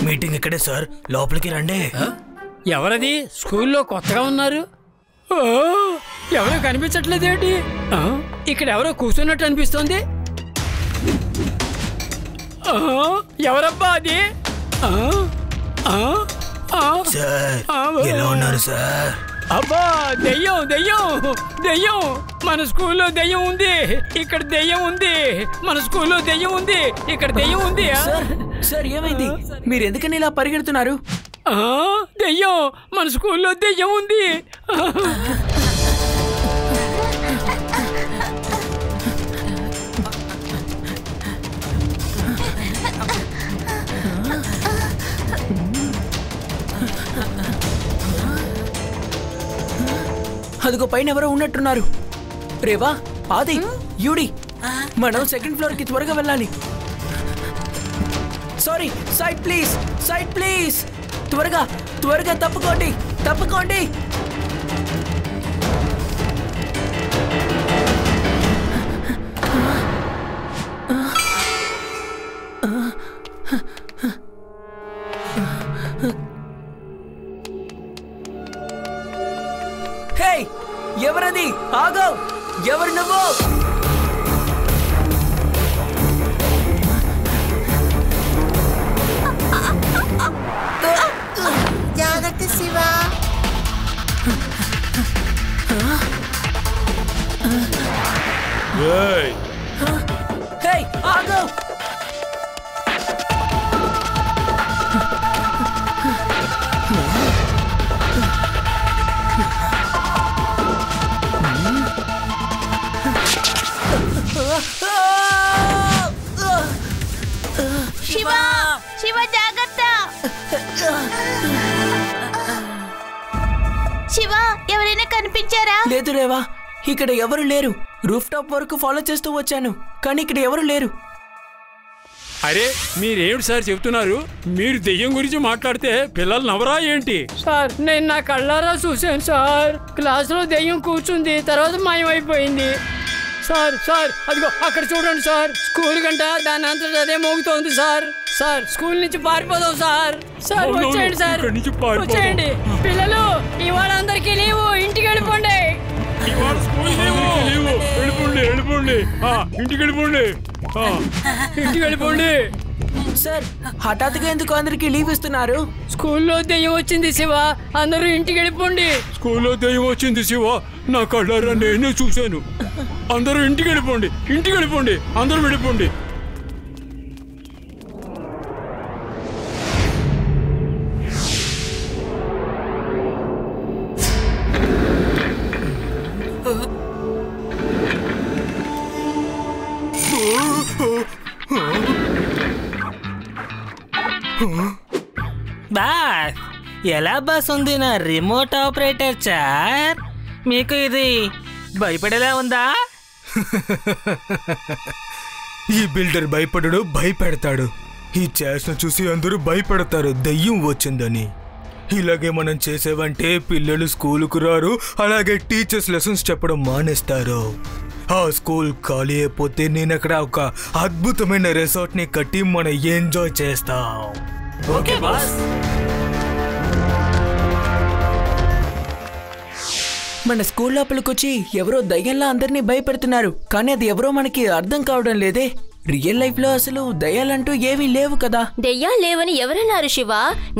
Meeting ఇక్కడే sir, లోపలికి రండి. ఎవరది? స్కూల్లో కొత్తగా ఉన్నారు. ఎవరో కనిపించట్లేదేంటి? ఇక్కడ ఎవరో కూర్చున్నట్టు అనిపిస్తోంది. ఎవరబ్బా అది? సార్ ఎలా ఉన్నారు సార్? అబ్బా దెయ్యం దెయ్యం దెయ్యం! మన స్కూల్లో దెయ్యం ఉంది, ఇక్కడ దెయ్యం ఉంది. మన స్కూల్లో దెయ్యం ఉంది, ఇక్కడ దెయ్యం ఉంది. సార్ ఏమైంది? మీరు ఎందుకని ఇలా పరిగెడుతున్నారు? దెయ్యం! మన స్కూల్లో దెయ్యం ఉంది. అదిగో పైన ఎవరో ఉన్నట్టున్నారు. రేవా, ఆది, యూడి, మనం సెకండ్ ఫ్లోర్ కి త్వరగా వెళ్ళాలి. Sorry, side please, side please. త్వరగా త్వరగా తప్పుకోండి, తప్పుకోండి. హే, ఎవరది? ఆగో, ఎవరు నువ్వు? జాగ్రత్త శివ. హే, ఆగో. శివ, శివ జాగ్రత్త. శివ, ఎవరైనా కనిపించారా? లేదు రేవా, ఇక్కడ ఎవరు లేరు. రూఫ్ టాప్ వరకు ఫాలో చేస్తూ వచ్చాను, కానీ ఇక్కడ ఎవరు లేరు. అరే మీరేమిటి సార్ చెప్తున్నారు? మీరు దెయ్యం గురించి మాట్లాడితే పిల్లలు నవరా ఏంటి? సార్ నేను నా కళ్ళారా చూశాను సార్. క్లాసులో దెయ్యం కూర్చుంది, తర్వాత మాయమైపోయింది. సార్ సార్ అదిగో అక్కడ చూడండి సార్. స్కూల్ గంట దాని అంతటా అదే మోగుతోంది సార్. సార్ స్కూల్ నుంచి పారిపోదాం సార్. సార్ వచ్చేయండి సార్, వచ్చేయండి. పిల్లలు ఇవాళ అందరికీ లీవు, ఇంటికి వెళ్ళిపోండి. ఇంటికి వెళ్ళిపోండి, ఇంటికి వెళ్ళిపోండి. సార్ హఠాత్తుగా ఎందుకు అందరికి లీవ్ ఇస్తున్నారు? స్కూల్లో దెయ్యం వచ్చింది శివ, అందరూ ఇంటికి వెళ్ళిపోండి. స్కూల్లో దెయ్యం వచ్చింది శివ, నా కళ్ళారా నేనే చూశాను. అందరూ ఇంటికి వెళ్ళిపోండి, ఇంటికి వెళ్ళిపోండి, అందరూ వెళ్ళిపోండి. బాస్ ఎలా బాస్ ఉంది నా రిమోట్ ఆపరేటర్ సార్? మీకు ఇది భయపడేలా ఉందా? ఈ బిల్డర్ భయపడడు, భయపెడతాడు. ఈ చేసిన చూసి అందరూ భయపడతారు దయ్యం వచ్చిందని. ఇలాగే మనం చేసేవంటే పిల్లలు స్కూలుకు రారు, అలాగే టీచర్స్ లెసన్స్ చెప్పడం మానేస్తారు. ఆ స్కూల్ ఖాళీ అయిపోతే నేను అక్కడ ఒక అద్భుతమైన రిసార్ట్ ని కట్టి మనం ఎంజాయ్ చేస్తాం. Okay boss. మన స్కూల్ లోపలికొచ్చి ఎవరో దయ్యంలా అందరినీ భయపెడుతున్నారు, కానీ అది ఎవరో మనకి అర్థం కావడం లేదే. రియల్ లైఫ్ లో అసలు దయ్యాలంటూ ఏవీ లేవు కదా. దయ్యాలు లేవని ఎవరన్నారు శివ?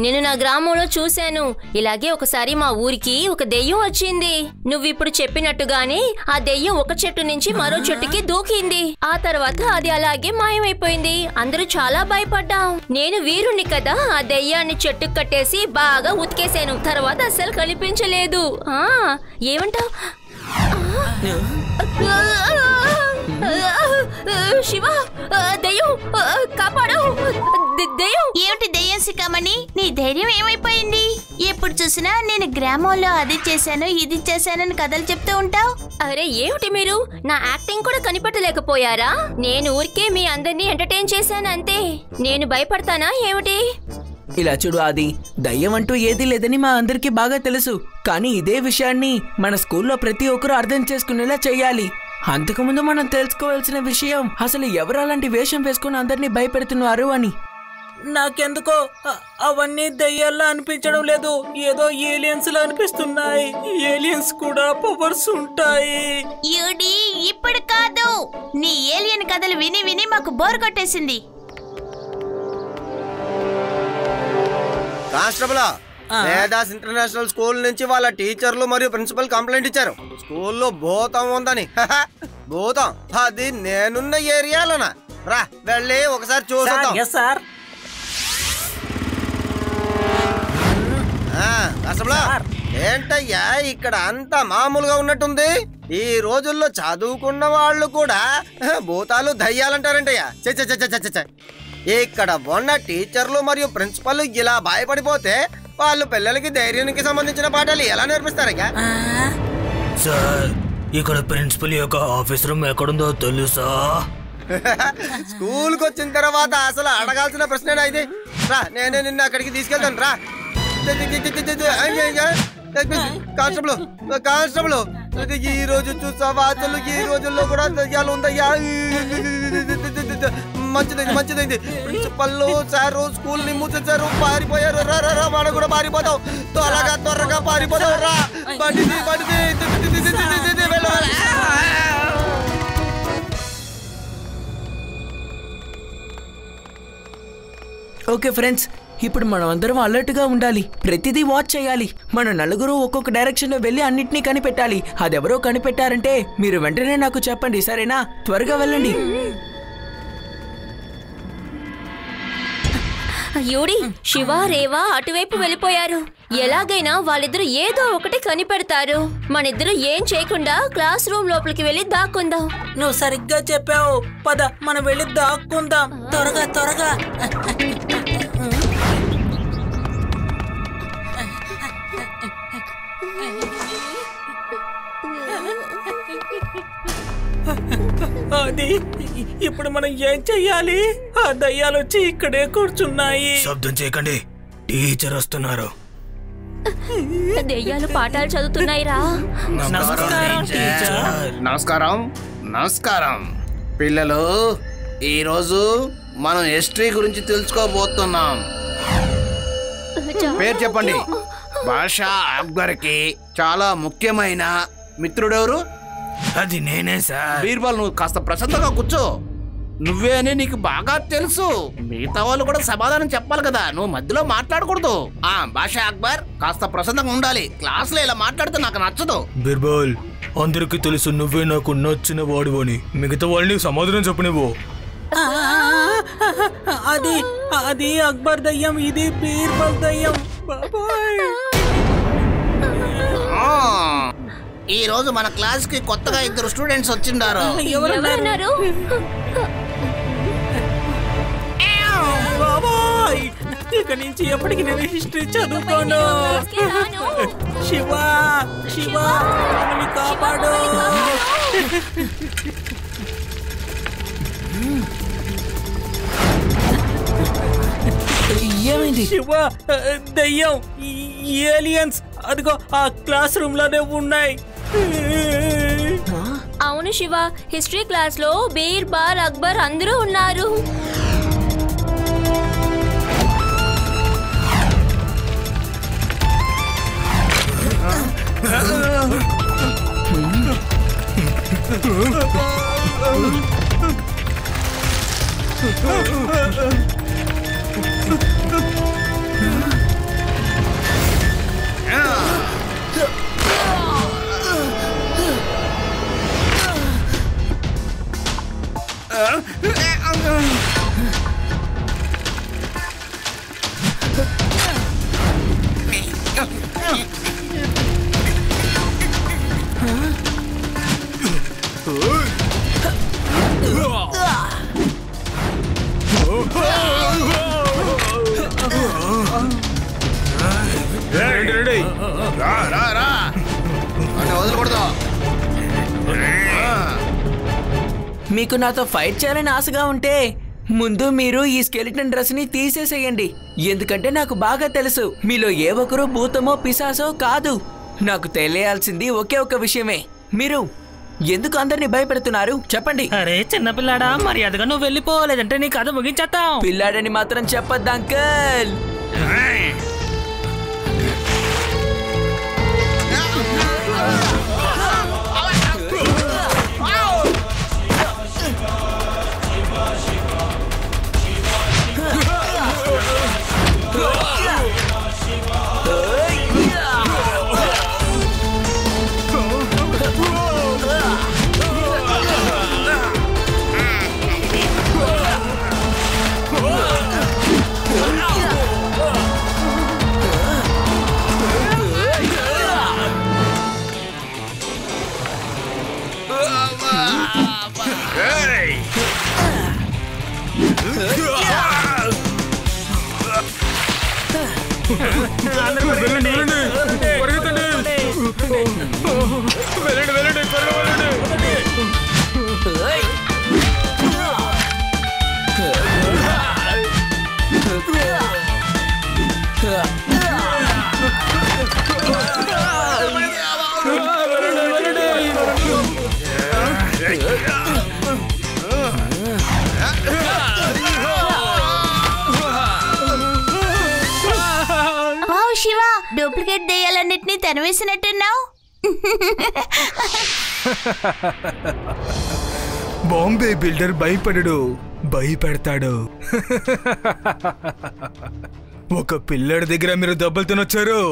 నేను నా గ్రామంలో చూశాను. ఇలాగే ఒకసారి మా ఊరికి ఒక దెయ్యం వచ్చింది. నువ్విప్పుడు చెప్పినట్టుగానే ఆ దెయ్యం ఒక చెట్టు నుంచి మరో చెట్టుకి దూకింది. ఆ తర్వాత అది అలాగే మాయమైపోయింది. అందరూ చాలా భయపడ్డాం. నేను వీరుణ్ణి కదా, ఆ దెయ్యాన్ని చెట్టుకు కట్టేసి బాగా ఉతికేశాను. తర్వాత అస్సలు కనిపించలేదు. ఏమంటావ్? శివ, దెయ్యం కాపాడు. దెయ్యం ఏమిటి దెయ్యం శిఖామణి? నీ ధైర్యం ఏమైపోయింది? ఎప్పుడు చూసినా నేను గ్రామంలో అది చేశాను, ఇది చేశానని కథలు చెప్తూ ఉంటావు. అరే ఏమిటి మీరు నా యాక్టింగ్ కూడా కనిపెట్టలేకపోయారా? నేను ఊరికే మీ అందరినీ ఎంటర్టైన్ చేశాను అంతే. నేను భయపడతానా ఏమిటి? ఇలా చూడు ఆది, దయ్యం అంటూ ఏదీ లేదని మా అందరికీ బాగా తెలుసు. కానీ ఇదే విషయాన్ని మన స్కూల్లో ప్రతి ఒక్కరూ అర్థం చేసుకునేలా చెయ్యాలి. అంతకుముందు మనం తెలుసుకోవాల్సిన విషయం అసలు ఎవరు అలాంటి వేషం వేసుకుని అందరినీ భయపెడుతున్నారు అని. నాకెందుకో అవన్నీ దయ్యాల్లా అనిపించడం లేదు, ఏదో ఏలియన్స్ లా అనిపిస్తున్నాయి. ఏలియన్స్ కూడా పవర్స్ ఉంటాయి. యూడి ఇప్పుడు కాదు, నీ ఏలియన్ కథలు విని విని మాకు బోర్ కొట్టేసింది. కానిస్టేబుల్, వేదాస్ ఇంటర్నేషనల్ స్కూల్ నుంచి వాళ్ళ టీచర్లు మరియు ప్రిన్సిపల్ కంప్లైంట్ ఇచ్చారు. స్కూల్లో భూతం ఉందని. భూతం అది నేనున్న ఏరియాలోనా? రా వెళ్ళి ఒకసారి చూసేద్దాం. సార్ ఏంటయ్యా ఇక్కడ అంతా మామూలుగా ఉన్నట్టుంది? ఈ రోజుల్లో చదువుకున్న వాళ్ళు కూడా భూతాలు దయ్యాలంటారంటయ్యా. ఇక్కడ ఉన్న టీచర్లు మరియు ప్రిన్సిపల్ ఇలా భయపడిపోతే వాళ్ళు పిల్లలకి ధైర్యానికి సంబంధించిన పాఠాలు ఎలా నేర్పిస్తారయ్యా? సార్, ఇక్కడ ప్రిన్సిపల్ యొక్క ఆఫీస్ రూమ్ ఎక్కడుందో తెలుసా? స్కూల్కి వచ్చిన తర్వాత అసలు అడగాల్సిన ప్రశ్న ఇది. రా నేనే నిన్ను అక్కడికి తీసుకెళ్తాను. రా కానిస్టేబుల్, కానిస్టేబుల్, ఈ రోజు చూసావా? అసలు ఈ రోజుల్లో కూడా దయ్యాలు ఉందయ్యా. మంచిదైంది, మంచిదైంది. ప్రిన్సిపల్ సారు స్కూల్ ని మూసేశారు, పారిపోయారు. రా మనం కూడా పారిపోతాం. త్వరగా పారిపోతాం. రా బండిది ఓకే ఫ్రెండ్స్, ఇప్పుడు మనం అందరం అలర్ట్గా ఉండాలి. ప్రతిదీ వాచ్ చేయాలి. మన నలుగురు ఒక్కొక్క డైరెక్షన్లో వెళ్ళి అన్నిటినీ కనిపెట్టాలి. అదెవరో కనిపెట్టారంటే మీరు వెంటనే నాకు చెప్పండి, సరేనా? త్వరగా వెళ్ళండి. యూడి, శివ, రేవా అటువైపు వెళ్ళిపోయారు. ఎలాగైనా వాళ్ళిద్దరూ ఏదో ఒకటి కనిపెడతారు. మనిద్దరు ఏం చేయకుండా క్లాస్ రూమ్ లోపలికి వెళ్ళి దాక్కుందాం. నువ్వు సరిగ్గా చెప్పావు. పద మనం వెళ్ళి దాక్కుందాం. త్వరగా అది ఇప్పుడు మనం ఏం చెయ్యాలి? ఆ దయ్యాలు వచ్చి ఇక్కడే కూర్చున్నాయి. శబ్దం చేయకండి, టీచర్ వస్తున్నారు. దెయ్యాలు పాఠాలు చదువుతున్నాయిరా. నమస్కారం పిల్లలు. ఈరోజు మనం హిస్టరీ గురించి తెలుసుకోబోతున్నాం. పేరు చెప్పండి. బాషా అక్బర్కి చాలా ముఖ్యమైన మిత్రుడెవరు? అది నేనే సార్. బీర్బల్, నువ్వు కాస్త ప్రశాంతంగా కూర్చో. నువ్వే అని నీకు బాగా తెలుసు. మిగతా వాళ్ళు కూడా సమాధానం చెప్పాలి కదా, నువ్వు మధ్యలో మాట్లాడకూడదు. బాషా అక్బర్, కాస్త ప్రశాంతంగా ఉండాలి. క్లాస్ లో ఇలా మాట్లాడితే నాకు నచ్చదు. బీర్బల్, అందరికీ తెలుసు నువ్వే నాకు నచ్చిన వాడు అని. మిగతా వాళ్ళని సమాధానం చెప్పనివ్వు. అది అక్బర్ దయ్యం, ఇది బీర్బల్ దయ్యం. ఈ రోజు మన క్లాస్ కి కొత్తగా 2 స్టూడెంట్స్ వచ్చిండారు. ఎవరన్నారు? ఇక నుంచి ఎప్పటికి నేను హిస్టరీ చదువుకోను. శివ కాపాడు. ఏమైంది? శివ, దయ్యం, ఏలియన్స్ అదిగో ఆ క్లాస్ రూమ్ లోనే ఉన్నాయి. అవును శివ, హిస్టరీ క్లాస్ లో బీర్బల్, అక్బర్ అందరూ ఉన్నారు. మీకు నాతో ఫైట్ చేయాలని ఆశగా ఉంటే ముందు మీరు ఈ స్కెలిటన్ డ్రెస్ ని తీసేసేయండి. ఎందుకంటే నాకు బాగా తెలుసు మీలో ఏ ఒక్కరూ భూతమో పిశాసో కాదు. నాకు తెలియాల్సింది ఒకే ఒక విషయమే. మీరు ఎందుకు అందరినీ భయపెడుతున్నారు చెప్పండి. అరే చిన్నపిల్లాడా మర్యాదగా నువ్వు వెళ్ళిపోలేదంటే నీ కథ ముగించేస్తాం. పిల్లాడని మాత్రం చెప్పొద్దు అంకల్. శివ, డూప్లికేట్ దెయ్యాలన్నిటినీ తెరవేసినట్టున్నావు. బాంబే బిల్డర్ భయపడడు, భయపెడతాడు. ఒక పిల్లడి దగ్గర మీరు దెబ్బలు తినొచ్చారు.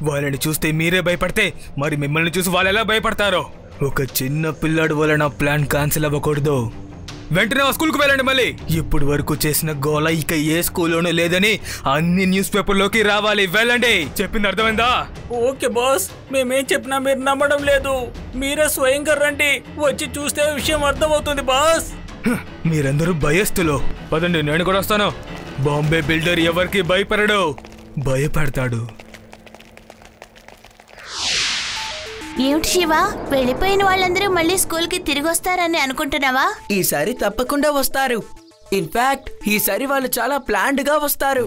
వాళ్ళని చూస్తే మీరే భయపడితే మరి మిమ్మల్ని చూసి వాళ్ళు ఎలా భయపడతారో. ఒక చిన్న పిల్లాడు వల్ల నా ప్లాన్ క్యాన్సిల్ అవ్వకూడదు. వెంటనే ఆ స్కూల్కి వెళ్ళండి. మళ్ళీ ఇప్పటి వరకు చేసిన గోల ఇక ఏ స్కూల్లోనూ లేదని అన్ని న్యూస్ పేపర్లోకి రావాలి. వెళ్ళండి. చెప్పింది అర్థమైందా? ఓకే బాస్, మేమేం చెప్పినా మీరు నమ్మడం లేదు. మీరే స్వయంగా రండి, వచ్చి చూస్తే విషయం అర్థమవుతుంది బాస్. మీరందరూ భయస్తులు. పదండి, నేను కూడా వస్తాను. బాంబే బిల్డర్ ఎవరికి భయపడడు, భయపడతాడు. ఏమిటి శివ, వెళ్ళిపోయిన వాళ్ళందరూ మళ్ళీ స్కూల్కి తిరిగి వస్తారని అనుకుంటున్నావా? ఈసారి తప్పకుండా వస్తారు. ఇన్ఫాక్ట్ ఈసారి వాళ్ళు చాలా ప్లాన్డ్ గా వస్తారు.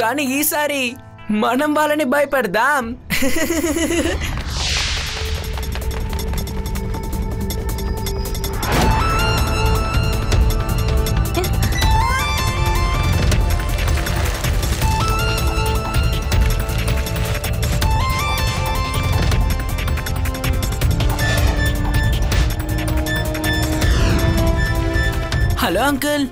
కానీ ఈసారి మనం వాళ్ళని భయపెడదాం. హలో అంకుల్,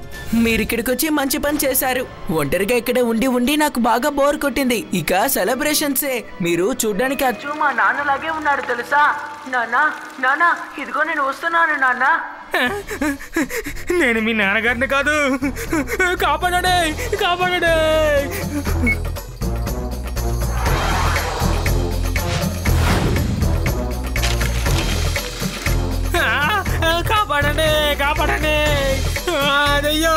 మీరు ఇక్కడికి వచ్చి మంచి పని చేశారు. ఒంటరిగా ఇక్కడ ఉండి ఉండి నాకు బాగా బోర్ కొట్టింది. ఇక సెలబ్రేషన్సే. మీరు చూడ్డానికి అచ్చు మా నాన్నలాగే ఉన్నాడు తెలుసా. నాన్నా నాన్నా, ఇదిగో నేను వస్తున్నాను నాన్నా. నేను మీ నాన్నగారిని కాదు. కాపాడండి, కాపాడండి. కాపాడండి, కాపాడండి. అయ్యో,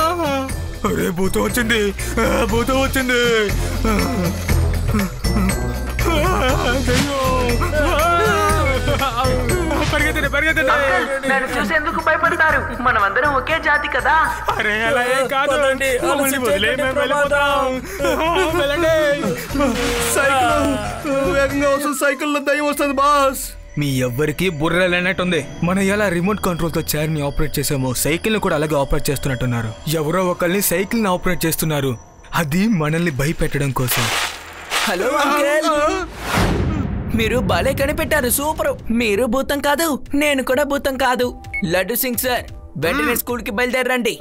అరే భూతం వచ్చింది, భూతం వచ్చింది. పరిగెత్తండి, పరిగెత్తండి. నన్ను చూసి ఎందుకు భయపడతారు? మనం అందరం ఒకే జాతి కదా. అరే అలా ఏం కాదు, సైకిల్లో దయ్యం వస్తుంది బాస్. మీ ఎవ్వరికి బుర్ర లేనట్టుంది. మనం ఎలా రిమోట్ కంట్రోల్ తో చైర్ ని ఆపరేట్ చేసామో సైకిల్ ని కూడా అలాగే ఆపరేట్ చేస్తున్నట్టున్నారు. ఎవరో ఒకరిని సైకిల్ ని ఆపరేట్ చేస్తున్నారు. అది మనల్ని భయపెట్టడం కోసం. హలో అంకుల్, మీరు భలే కనిపెట్టారు. సూపర్. మీరు భూతం కాదు, నేను కూడా భూతం కాదు. లడ్డు సింగ్ సార్, వెంటనే స్కూల్ కి బయలుదేరండి.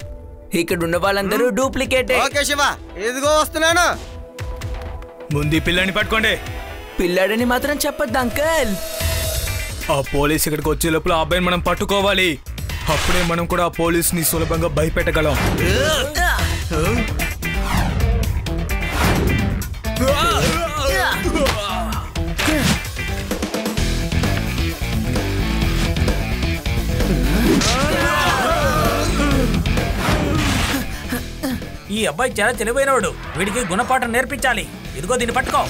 ఇక్కడ ఉన్న వాళ్ళందరూ డూప్లికేటే. ఓకే శివ, ఇదిగో వస్తున్నాను. ముందు పిల్లని పట్టుకోండి. పిల్లాడని మాత్రం చెప్పొద్దు అంకుల్. ఆ పోలీస్ ఇక్కడికి వచ్చే లోపల ఆ అబ్బాయిని మనం పట్టుకోవాలి. అప్పుడే మనం కూడా ఆ పోలీసుని సులభంగా భయపెట్టగలం. ఈ అబ్బాయి చాలా తెలివైనవాడు. వీడికి గుణపాఠం నేర్పించాలి. ఇదిగో దీన్ని పట్టుకో.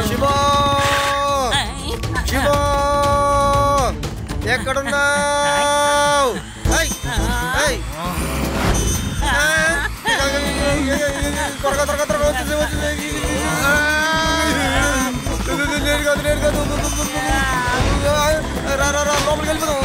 శివ, త్వరగా త్వరగా త్వరగా వచ్చేసి నేను కాదు రా రా రా లోపలికి వెళ్ళిపోతాం.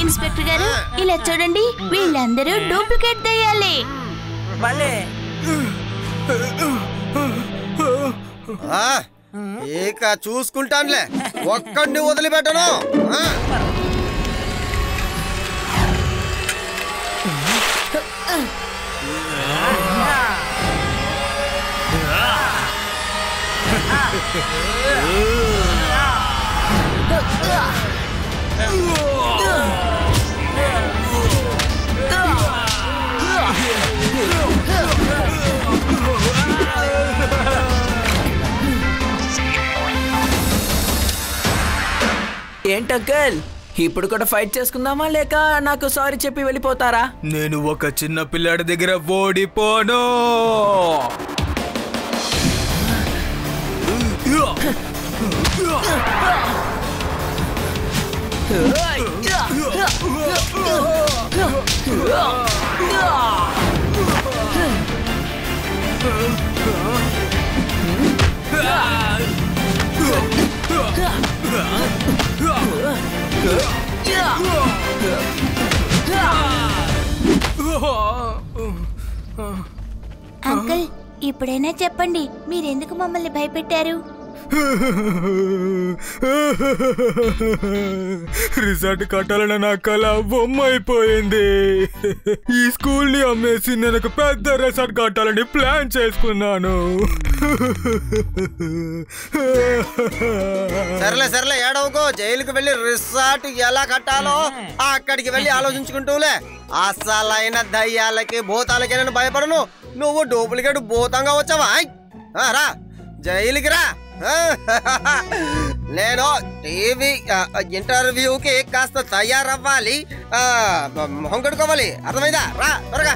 ఇన్స్పెక్టర్ గారు ఇలా చూడండి, వీళ్ళందరూ డూప్లికేట్ దయ్యాలే. ఇక చూసుకుంటానులే, ఒక్కడిని వదిలిపెట్టను. ఏంటంకల్, ఇప్పుడు కూడా ఫైట్ చేసుకుందామా లేక నాకు సారీ చెప్పి వెళ్ళిపోతారా? నేను ఒక చిన్న పిల్లాడి దగ్గర ఓడిపోను. అంకుల్, ఇప్పుడైనా చెప్పండి, మీరెందుకు మమ్మల్ని భయపెట్టారు? రిసార్ట్ కట్టాలన్న నా కళ బొమ్మైపోయింది. ఈ స్కూల్ ని అమ్మేసి నేను ఒక పెద్ద రిసార్ట్ కట్టాలని ప్లాన్ చేసుకున్నాను. సర్లే సర్లే ఏడవకో, జైలుకి వెళ్ళి రిసార్ట్ ఎలా కట్టాలో అక్కడికి వెళ్ళి ఆలోచించుకుంటూలే. అసలైన దయ్యాలకి భూతాలకి నేను భయపడను. నువ్వు డూప్లికేట్ భూతంగా వచ్చావా? రా జైలుకి రా. నేను టీవీ ఇంటర్వ్యూకి కాస్త తయారవ్వాలి, మొహం కడుకోవాలి, అర్థమైందా? రా త్వరగా.